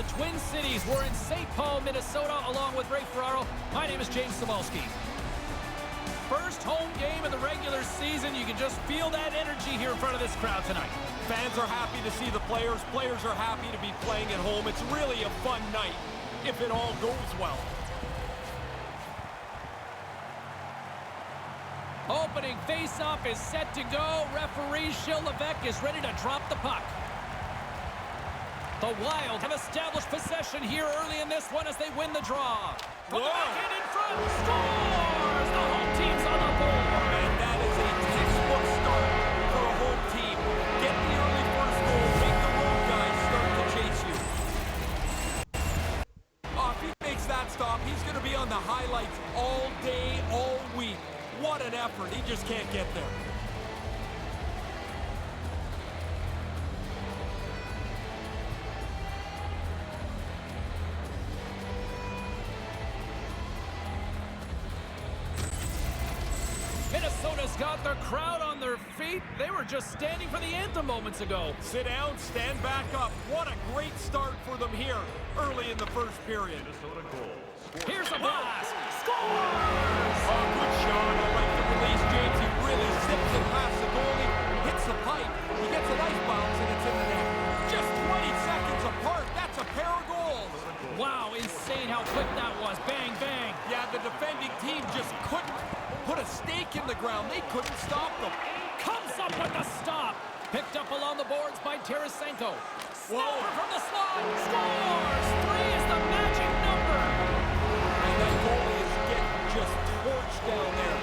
Twin Cities. We're in St. Paul, Minnesota, along with Ray Ferraro. My name is James Cebulski. First home game of the regular season. You can just feel that energy here in front of this crowd tonight. Fans are happy to see the players. Players are happy to be playing at home. It's really a fun night if it all goes well. Opening face-off is set to go. Referee Levesque is ready to drop the puck. The Wild have established possession here early in this one as they win the draw. From the backhand in front, scores! The home team's on the board. And that is a textbook start for a home team. Get the early first goal, make the road guys start to chase you. If he makes that stop, he's going to be on the highlights all day, all week. What an effort. He just can't get there. Minnesota's got the crowd on their feet. They were just standing for the anthem moments ago. Sit down, stand back up. What a great start for them here early in the first period. Here's a pass. Scores! Oh, good shot. I like the release, James. He really zips it past the goalie, hits the pipe. He gets a nice bounce, and it's in the net. Just 20 seconds apart. That's a pair of goals. Wow, insane how quick that was. Bang, bang. Yeah, the defending team just couldn't put a stake in the ground. They couldn't stop them. Comes up with the stop. Picked up along the boards by Tarasenko. Snapper from the slot. Scores! 3 is the magic number. And that goalie is getting just torched down there.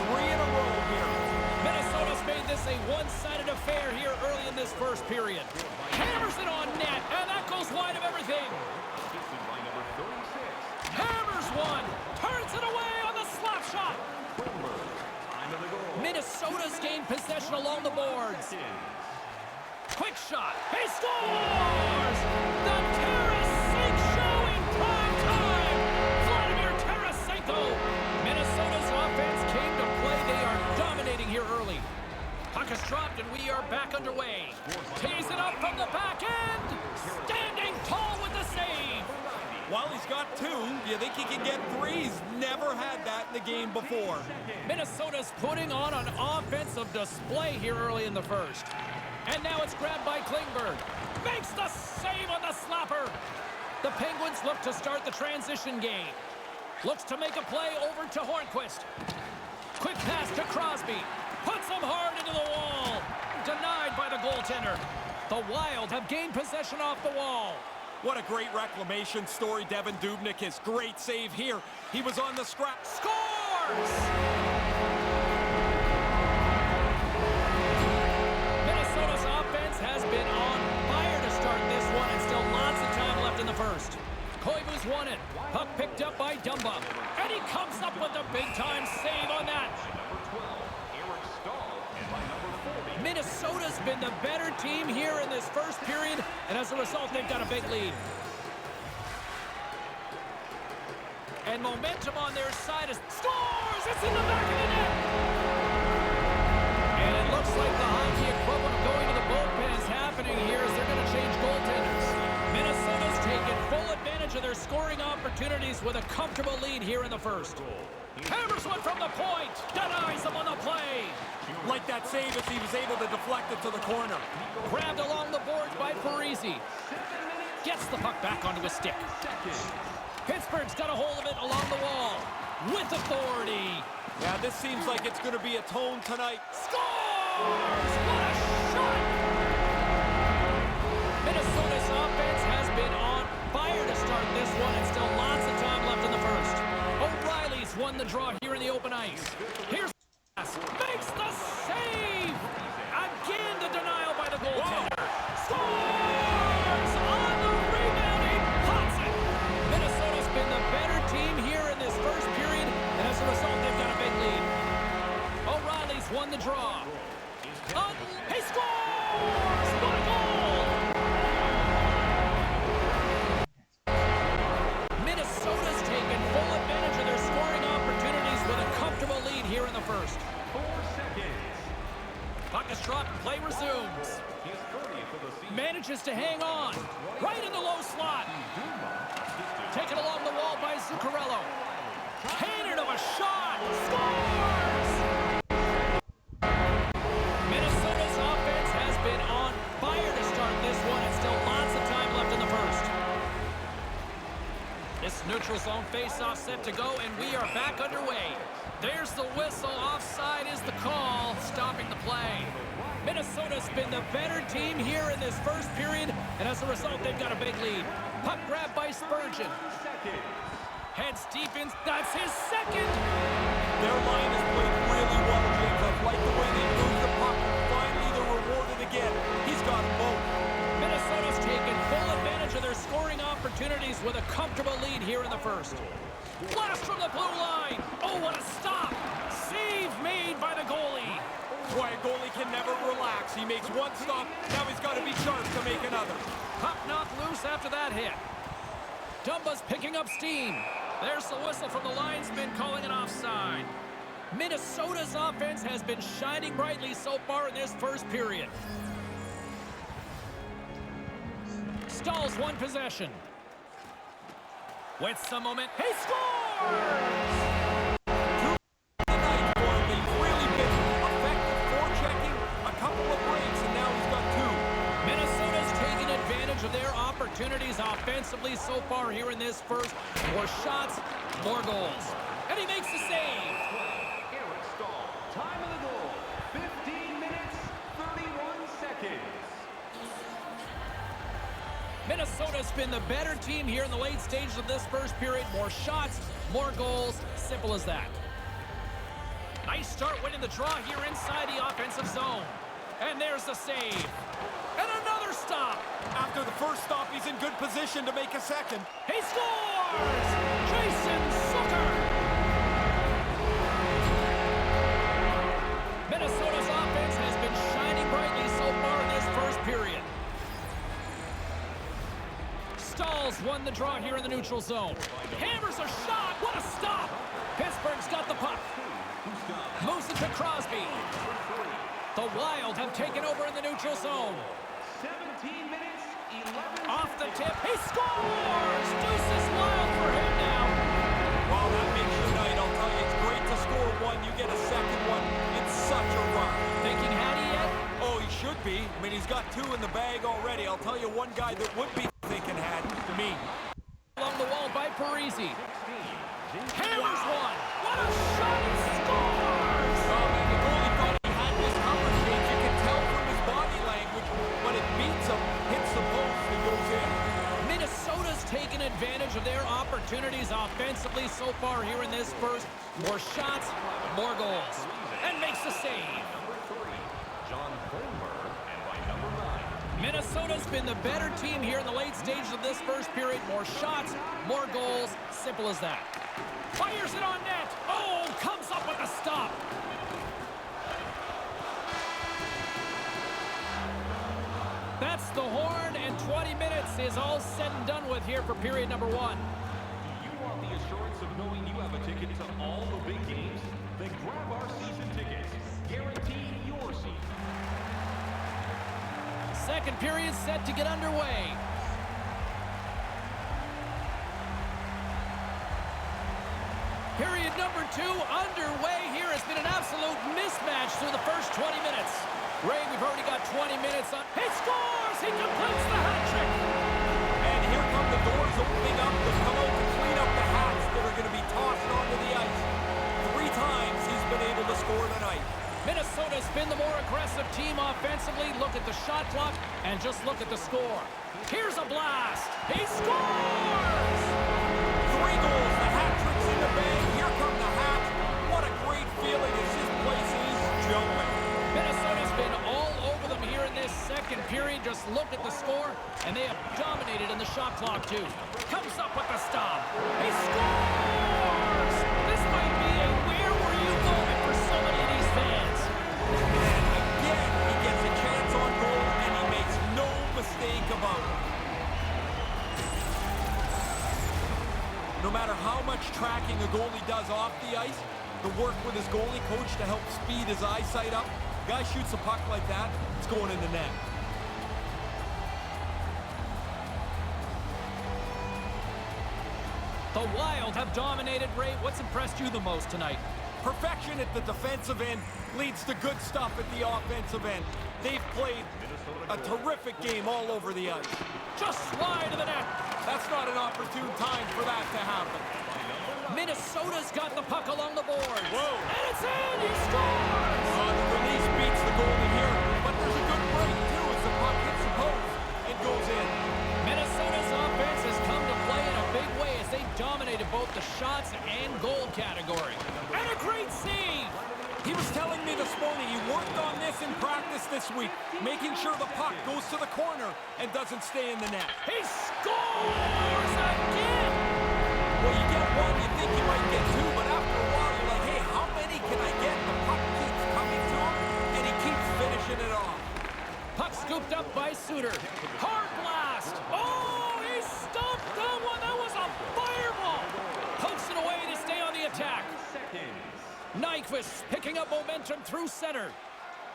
3 in a row here. Minnesota's made this a one-sided affair here early in this first period. Hammers it on net, and that goes wide of everything. Hammers one. Turns it away on the slap shot. Minnesota's gained possession along the boards. Quick shot. He scores! The Tarasenko show in prime time! Vladimir Tarasenko! Minnesota's offense came to play. They are dominating here early. Puck is dropped and we are back underway. Tees it up from the back end. Standing tall with the save. Well, he's got 2. You think he can get 3? He's never had that in the game before. Minnesota's putting on an offensive display here early in the first. And now it's grabbed by Klingberg. Makes the save on the slapper. The Penguins look to start the transition game. Looks to make a play over to Hornquist. Quick pass to Crosby. Puts him hard into the wall. Denied by the goaltender. The Wild have gained possession off the wall. What a great reclamation story, Devin Dubnyk. His great save here. He was on the scrap. Scores! Minnesota's offense has been on fire to start this one, and still lots of time left in the first. Koivu's won it. Puck picked up by Dumba. And he comes up with a big-time save on that. Minnesota's been the better team here in this first period, and as a result, they've got a big lead. And momentum on their side is scores! It's in the back of the net! And it looks like the hockey equivalent of going to the bullpen is happening here as they're going to change goaltenders. Minnesota's taken full advantage of their scoring opportunities with a comfortable lead here in the first. Hammers one from the point. Denies him on the play. Like that save as he was able to deflect it to the corner. Grabbed along the boards by Parise. Gets the puck back onto his stick. Pittsburgh's got a hold of it along the wall. With authority. Yeah, this seems like it's going to be a tone tonight. Scores! What a shot! Minnesota's offense has been on fire to start this one, and still lots of time left in the first. O'Reilly's won the draw here in the open ice. Here's makes the save! Again, the denial by the goaltender. Scores! On the rebound, he pots it! Minnesota's been the better team here in this first period, and as a result, they've got a big lead. O'Reilly's won the draw. He scores! What a goal! Minnesota's taken full advantage of their scoring opportunities with a comfortable lead here in the first. 4 seconds. Puck is dropped, play resumes. Manages to hang on. Right in the low slot. Taken along the wall by Zuccarello. Cannon of a shot. Scores! Minnesota's offense has been on fire to start this one, and still lots of time left in the first. This neutral zone face-off set to go, and we are back underway. There's the whistle. Offside is the call, stopping the play. Minnesota's been the better team here in this first period, and as a result, they've got a big lead. Puck grab by Spurgeon. Heads deep in. That's his second. Their line has played really well, James. I like the way they moved the puck. Finally, they're rewarded again. He's got them both. Minnesota's taken full advantage of their scoring opportunities with a comfortable lead here in the first. Blast from the blue line. Oh, what a stop. Save made by the goalie. Boy, a goalie can never relax. He makes one stop. Now he's got to be sharp to make another. Puck knocked loose after that hit. Dumba's picking up steam. There's the whistle from the linesman calling an offside. Minnesota's offense has been shining brightly so far in this first period. Stalls one possession. With some moment, he scores! Tonight for him, they've really been effective forechecking, a couple of breaks, and now he's got two. Minnesota's taken advantage of their opportunities offensively so far here in this first. More shots, more goals. And he makes the save. Time of the goal, 15 minutes, 31 seconds. Minnesota's been the better team here in the late stages of this first period. More shots, more goals. Simple as that. Nice start winning the draw here inside the offensive zone. And there's the save. And another stop. After the first stop, he's in good position to make a second. He scores! Jason Zucker! Minnesota's offense has been shining brightly so far in this first period. Stalls won the draw here in the neutral zone. Hammers a shot. What a stop. Pittsburgh's got the puck. Moves it to Crosby. The Wild have taken over in the neutral zone. 17 minutes, 11 Off the tip. He scores! Deuces Wild for him now. Wow, that makes your night. I'll tell you, it's great to score one. You get a second one. It's such a run. Thinking Hattie yet? Oh, he should be. I mean, he's got two in the bag already. I'll tell you one guy that would be thinking had to me. Along the wall by Parisi. Hammers one. What a shot! He scores! Oh, man, the goalie thought he had this cover change. You can tell from his body language, but it beats him, hits the post, and goes in. Minnesota's taken advantage of their opportunities offensively so far here in this first. More shots, more goals. And makes the save. Minnesota's been the better team here in the late stages of this first period. More shots, more goals. Simple as that. Fires it on net. Oh, comes up with a stop. That's the horn, and 20 minutes is all said and done with here for period number one. Do you want the assurance of knowing you have a ticket to all the big games? Then grab our season tickets. Guaranteed your seat. Second period set to get underway. Period number two underway here. Has been an absolute mismatch through the first 20 minutes. Ray, we've already got 20 minutes on. He scores! He completes the hat trick! And here come the doors opening up to come out to clean up the hats that are going to be tossed onto the ice. 3 times he's been able to score tonight. Minnesota's been the more aggressive team offensively. Look at the shot clock and just look at the score. Here's a blast. He scores! 3 goals. The hat trick's in the bag. Here come the hats. What a great feeling as this place is jumping. Minnesota's been all over them here in this second period. Just look at the score, and they have dominated in the shot clock too. Comes up with the stop. He scores! This might be a where were you moment for so many of these fans. And again, he gets a chance on goal, and he makes no mistake about it. No matter how much tracking a goalie does off the ice, the work with his goalie coach to help speed his eyesight up, Guy shoots a puck like that, it's going in the net. The Wild have dominated. Ray, what's impressed you the most tonight? Perfection at the defensive end leads to good stuff at the offensive end. They've played a terrific game all over the ice. Just wide of the net. That's not an opportune time for that to happen. Minnesota's got the puck along the boards. Whoa. And it's in! He scores! The release beats the goalie here, but there's a good break, too, as the puck hits the post and goes in. Minnesota's offense has come to play in a big way as they dominated both the shots and goal category. And a great save! He was telling me this morning he worked on this in practice this week, making sure the puck goes to the corner and doesn't stay in the net. He scores again! Well, you get one, you think you might get two, but after a while you're like, hey, how many can I get? The puck keeps coming to him, and he keeps finishing it off. Puck scooped up by Suter. Hard blast! Oh, he stumped that one! That was a fireball! Pokes it away to stay on the attack. Nyquist picking up momentum through center.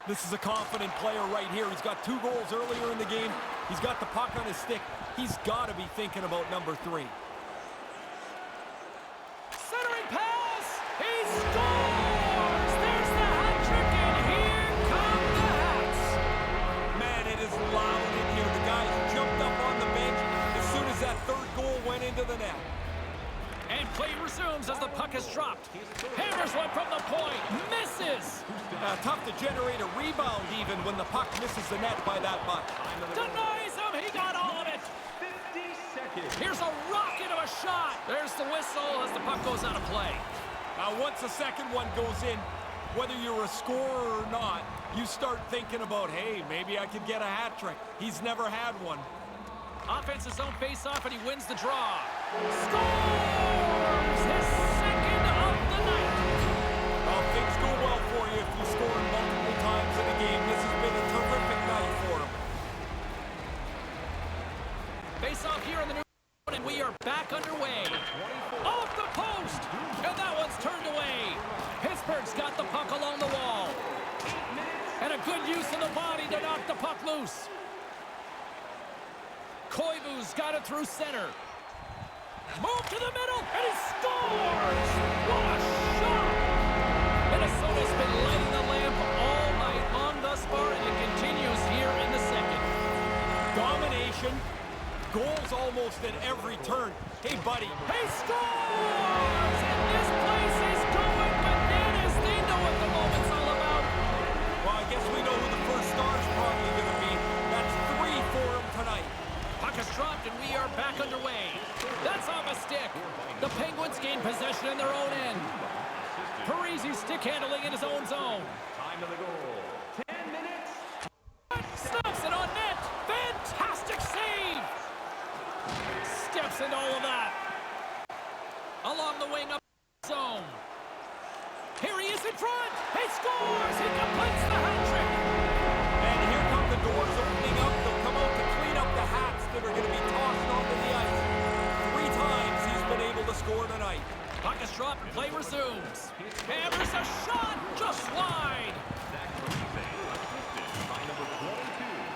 This is a confident player right here. He's got 2 goals earlier in the game. He's got the puck on his stick. He's got to be thinking about number 3. Centering pass! He scores! There's the hat trick, and here come the Hats! Man, it is loud in here. The guys jumped up on the bench as soon as that 3rd goal went into the net. And play resumes as the puck is dropped. Hammers one from the point. Misses! Tough to generate a rebound even when the puck misses the net by that much. Denies him! He got all of it! 50 seconds. Here's a rocket of a shot! There's the whistle as the puck goes out of play. Now, once the second one goes in, whether you're a scorer or not, you start thinking about, hey, maybe I could get a hat trick. He's never had one. Offensive zone face-off, and he wins the draw. Scores! His second of the night. Well, things go well for you if you score multiple times in a game. This has been a terrific night for him. Face-off here in the new and we are back underway. Off the post! And that one's turned away. Pittsburgh's got the puck along the wall. And a good use of the body to knock the puck loose. Koivu's got it through center. Move to the middle, and he scores! What a shot! Minnesota's been lighting the lamp all night long thus far, and it continues here in the second. Domination. Goals almost at every turn. Hey, buddy. He scores! And this place is going bananas. They know what the moment's all about. Well, I guess we know who the first star's probably going to be. That's 3 for him tonight. Puck is dropped, and we are back underway. That's off a stick. The Penguins gain possession in their own end. Parisi stick handling in his own zone. Time of the goal. 10 minutes. Snaps it on net. Fantastic save. Steps into all of that. Along the wing up zone. Here he is in front. He scores. He completes the hat trick. And here come the doors opening up. They'll come out to clean up the hats that are going to be tossed onto the ice. 3 times he's been able to score tonight. Puck is dropped and play resumes. Hammers a shot just wide.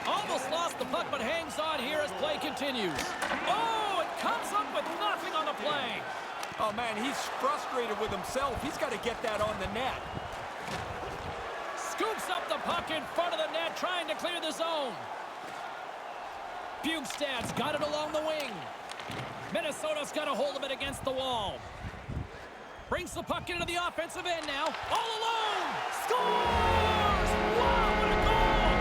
Almost lost the puck, but hangs on here as play continues. Oh, it comes up with nothing on the play. Oh, man, he's frustrated with himself. He's got to get that on the net. Scoops up the puck in front of the net, trying to clear the zone. Bugstad's got it along the wing. Minnesota's got a hold of it against the wall. Brings the puck into the offensive end now. All alone! Scores! Wow, what a goal!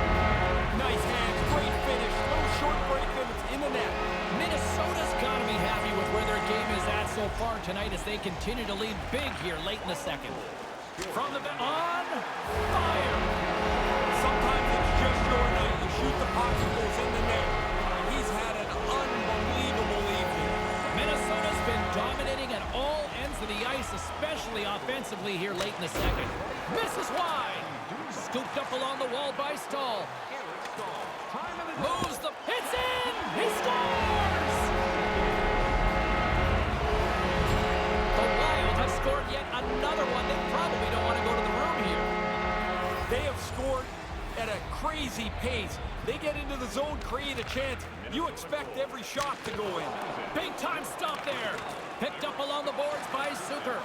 Nice hands, great finish. Little short break, and it's in the net. Minnesota's got to be happy with where their game is at so far tonight as they continue to lead big here late in the second. From the on fire. Sometimes it's just your night. You shoot the puck, it goes in the net. He's had an unbelievable evening. Minnesota's been dominating at all ends of the ice, especially offensively here late in the second. Misses wide. Scooped up along the wall by Stahl. Moves the... It's in! He scores! The Wild have scored yet another one. They probably don't want to go to the room here. They have scored at a crazy pace. They get into the zone, create a chance. You expect every shot to go in. Big time stop there. Picked up along the boards by Zucker.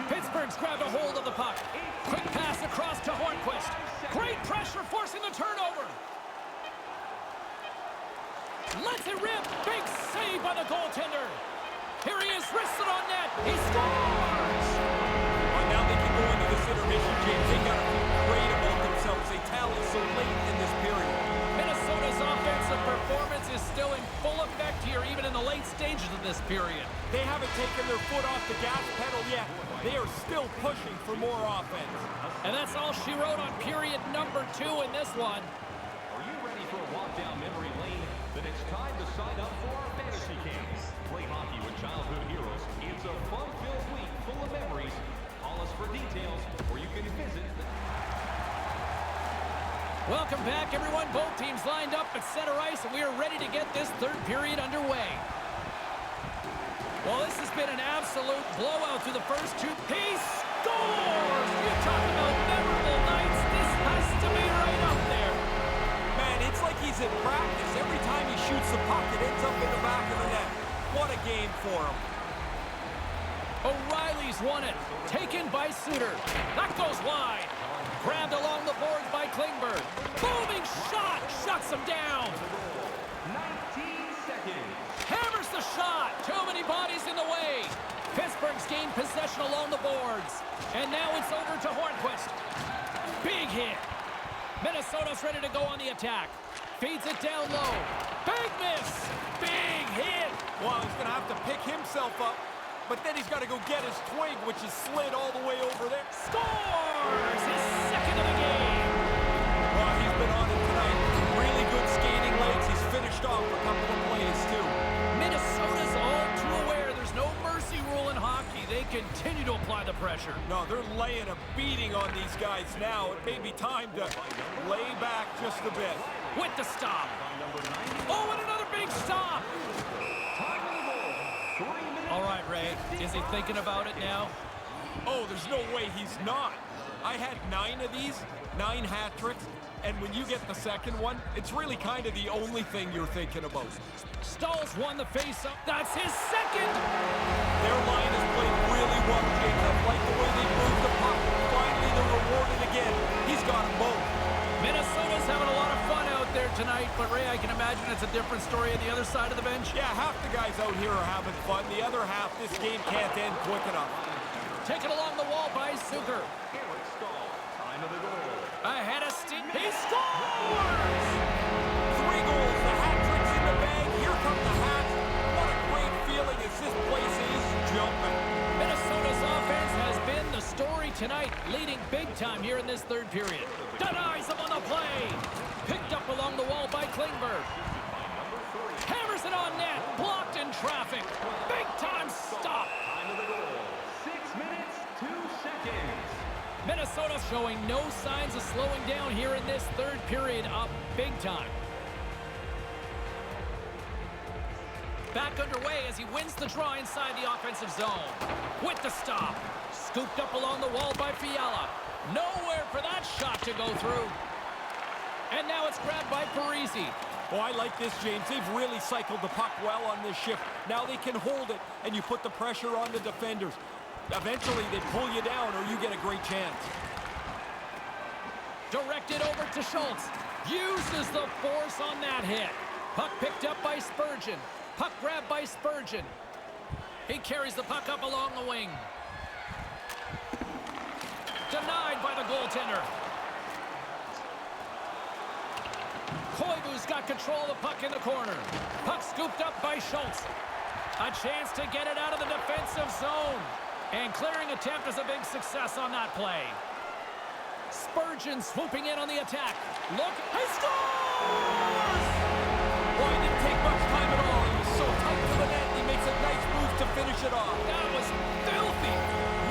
Pittsburgh's grabbed a hold of the puck. Quick pass across to Hornquist. Great pressure forcing the turnover. Lets it rip. Big save by the goaltender. Here he is, wristed on net. He scores! Well, now they can go into this intermission, James. They got to feel great about themselves. They tally so late in this period. Minnesota's offensive performance is still in full effect here, even in the late stages of this period. They haven't taken their foot off the gas pedal yet. They are still pushing for more offense. And that's all she wrote on period number 2 in this one. Are you ready for a walk down memory lane? Then it's time to sign up for our fantasy camps. Play hockey with childhood heroes. It's a fun-filled week full of memories. Call us for details, or you can visit. Welcome back, everyone. Both teams lined up at center ice, and we are ready to get this third period underway. Well, this has been an absolute blowout through the first 2. He scores! You talk about memorable nights. This has to be right up there. Man, it's like he's in practice. Every time he shoots the puck, it ends up in the back of the net. What a game for him. O'Reilly's won it. Taken by Suter. That goes wide. Grabbed along the boards by Klingberg. Booming shot. Shuts him down. 19 seconds. Hammers the shot. Too many bodies in the way. Pittsburgh's gained possession along the boards. And now it's over to Hornquist. Big hit. Minnesota's ready to go on the attack. Feeds it down low. Big miss. Big hit. Well, he's going to have to pick himself up. But then he's got to go get his twig, which is slid all the way over there. Scores! His second of the game. Well, he's been on it tonight. Really good skating legs. He's finished off a couple of plays, too. Minnesota's all too aware there's no mercy rule in hockey. They continue to apply the pressure. No, they're laying a beating on these guys now. It may be time to lay back just a bit. With the stop. Oh, and another big stop. All right, Ray. Is he thinking about it now? Oh, there's no way he's not. I had 9 of these, 9 hat tricks, and when you get the second one, it's really kind of the only thing you're thinking about. Stahl's won the face-up. That's his second. Their line has played really well, Jake. I like the way they moved the puck. Finally, they're rewarded again. He's got them both. Minnesota's having a lot of fun out there tonight, but Ray, I can imagine it's a different story on the other side of the bench. Yeah, half the guys out here are having fun. The other half, this game can't end quick enough. Taken along the wall by Zucker. Time of the goal. Ahead of Steve. He scores! 3 goals, the hat trick's in the bag. Here come the hats. What a great feeling as this place is jumping. Minnesota's offense has been the story tonight, leading big time here in this third period. Denies him on the play. Picked up along the wall by Klingberg. Hammers it on net. Blocked in traffic. Big time stop. Time of the goal. 6 minutes, 2 seconds. Minnesota showing no signs of slowing down here in this third period, up big time. Back underway as he wins the draw inside the offensive zone. With the stop. Scooped up along the wall by Fiala. Nowhere for that shot to go through. And now it's grabbed by Parisi. Oh, I like this, James. They've really cycled the puck well on this shift. Now they can hold it, and you put the pressure on the defenders. Eventually, they pull you down, or you get a great chance. Directed over to Schultz. Uses the force on that hit. Puck picked up by Spurgeon. Puck grabbed by Spurgeon. He carries the puck up along the wing. Denied by the goaltender. Koivu's got control of the puck in the corner. Puck scooped up by Schultz. A chance to get it out of the defensive zone. And clearing attempt is a big success on that play. Spurgeon swooping in on the attack. Look, he scores! Boy, it didn't take much time at all. He was so tight to the net, and he makes a nice move to finish it off. That was filthy.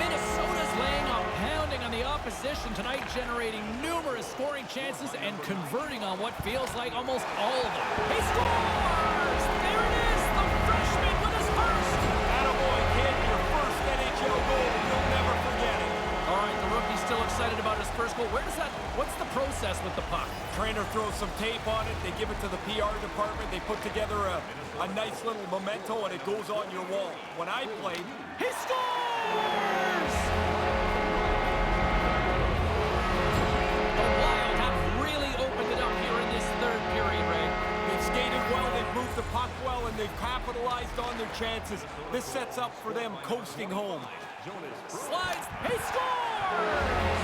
Minnesota's laying a pounding on the opposition tonight, generating numerous scoring chances and converting on what feels like almost all of them. He scores! There it is, the freshman with his first. Attaboy, kid, your first NHL goal. You'll never forget it. All right, the rookie's still excited excited about his first goal. What's the process with the puck? Trainer throws some tape on it. They give it to the PR department. They put together a nice little memento, and it goes on your wall. When I played, He scores! The Wild have really opened it up here in this third period, Ray. they've skated well, they've moved the puck well, and they've capitalized on their chances. This sets up for them coasting home. Slides, he scores!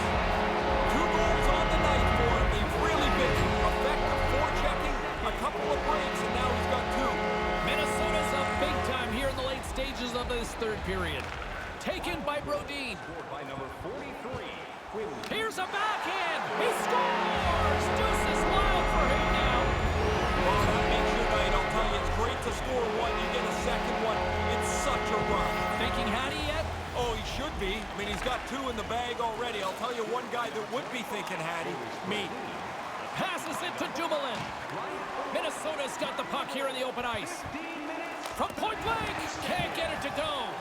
2 goals on the night for him. They've really been effective forechecking, a couple of breaks, and now he's got 2. Minnesota's up big time here in the late stages of this third period. Taken by Brodin. By number 43. Here's a backhand. He scores! Deuce is wild for him now. Well, that makes your night. I'll tell you, it's great to score one. You get a second one. It's such a run. Thinking Hattie yet? Oh, he should be. I mean, he's got 2 in the bag already. I'll tell you one guy that would be thinking Hattie. Me. Passes it to Dumoulin. Minnesota's got the puck here in the open ice. From point blank. Can't get it to go.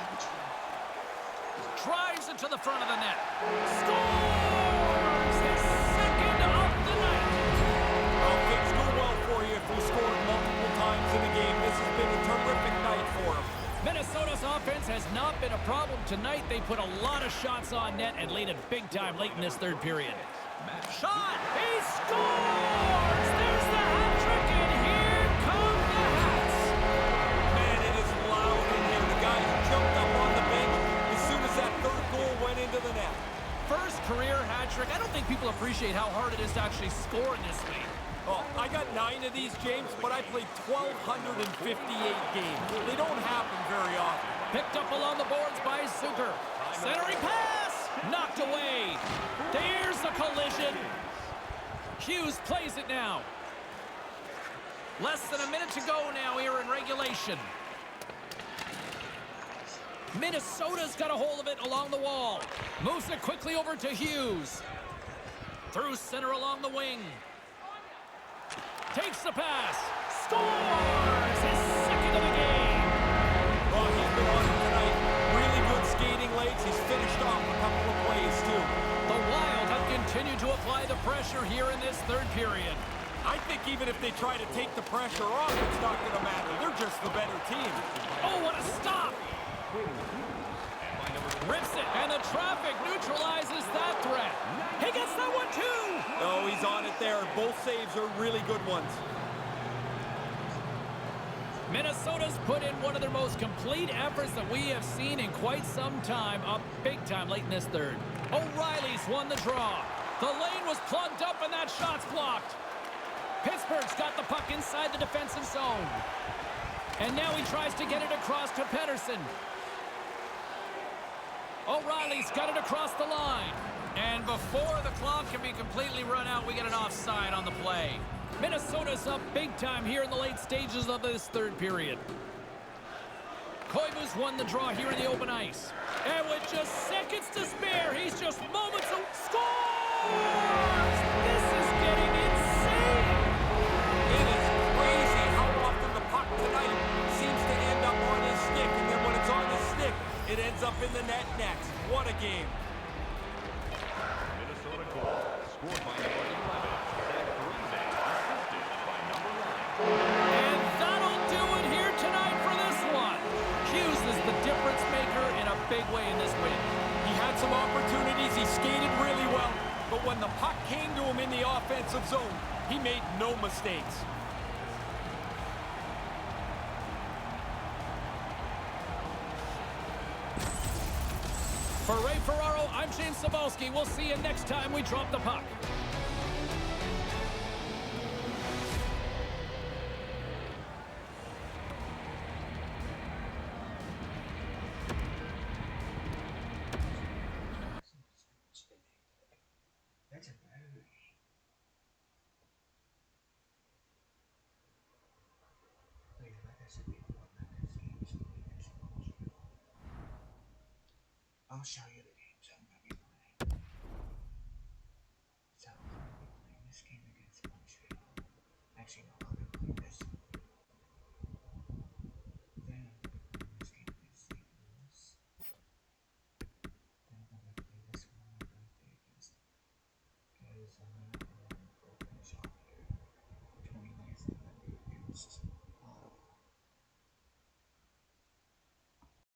Drives it to the front of the net. Scores! His second of the night. Well, things go well for you if you scored multiple times in a game. This has been a terrific night for him. Minnesota's offense has not been a problem tonight. They put a lot of shots on net and lead it big time late in this third period. Shot! He scores! There's the hat trick, and here come the Hats. Man, it is loud in here. The guys jumped up on the bench as soon as that third goal went into the net. First career hat trick. I don't think people appreciate how hard it is to actually score in this league. Oh, I got 9 of these, James, but I played 1,258 games. They don't happen very often. Picked up along the boards by Zucker. Centering pass! Knocked away. There's a collision. Hughes plays it now. Less than a minute to go now here in regulation. Minnesota's got a hold of it along the wall. Moves it quickly over to Hughes. Through center along the wing. Takes the pass. Scores! His second of the game. Oh, he's been on it tonight. Really good skating legs. He's finished off a couple of plays, too. The Wild have continued to apply the pressure here in this third period. I think even if they try to take the pressure off, it's not going to matter. They're just the better team. Oh, what a stop! Rips it, and the traffic neutralizes that threat. He gets that one, too! Oh, he's on it there. Both saves are really good ones. Minnesota's put in one of their most complete efforts that we have seen in quite some time, up big time late in this third. O'Reilly's won the draw. The lane was plugged up, and that shot's blocked. Pittsburgh's got the puck inside the defensive zone. And now he tries to get it across to Pettersson. O'Reilly's got it across the line. And before the clock can be completely run out, we get an offside on the play. Minnesota's up big time here in the late stages of this third period. Koivu's won the draw here in the open ice. And with just seconds to spare, he's just moments of scores! This is getting insane! It is crazy how often the puck tonight seems to end up on his stick, and then when it's on his stick, it ends up in the net next. What a game. Minnesota goal scored by number 11. Zach Parise, assisted by number 9. And that'll do it here tonight for this one. Hughes is the difference maker in a big way in this win. He had some opportunities. He skated really well. But when the puck came to him in the offensive zone, he made no mistakes. For Ray Ferraro, I'm James Cebulski. We'll see you next time we drop the puck. I'll show you.